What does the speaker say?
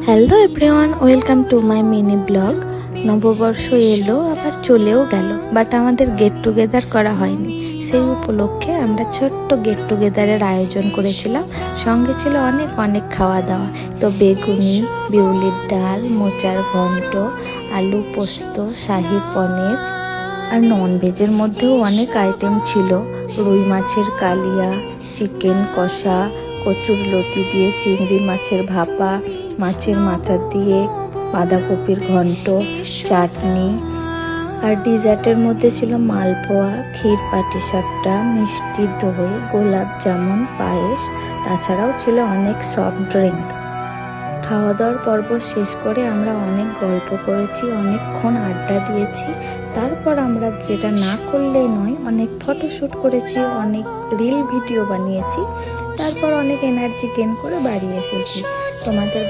Hello everyone, welcome to my mini blog. নববর্ষ এলো আবার চলেও গেল, বাট আমাদের গেট টুগেদার করা হয়নি। সেই উপলক্ষে আমরা ছোট্ট গেট টুগেদারের আয়োজন করেছিলাম। সঙ্গে ছিল অনেক অনেক খাওয়া দাওয়া। তো বেগুনি, বিউলির ডাল, মোচার ঘন্ট, আলু পোস্ত, শাহি পনির, আর ননভেজের মধ্যেও অনেক আইটেম ছিল। রুই মাছের কালিয়া, চিকেন কষা, কচুর লতি দিয়ে চিংড়ি মাছের ভাপা, মাছের মাথা দিয়ে বাঁধাকপির ঘন্ট, চাটনি, আর ডিজার্টের মধ্যে ছিল মালপোয়া, ক্ষীর পাটিসাপটা, মিষ্টি দই, গোলাপ জামুন, পায়েস। তাছাড়াও ছিল অনেক সফট ড্রিঙ্ক। খাওয়া দাওয়ার পর্ব শেষ করে আমরা অনেক গল্প করেছি, অনেকক্ষণ আড্ডা দিয়েছি। তারপর আমরা যেটা না করলেই নয়, অনেক ফটোশ্যুট করেছি, অনেক রিল ভিডিও বানিয়েছি। তারপর অনেক এনার্জি গেইন করে বাড়ি এসেছি। তোমাদের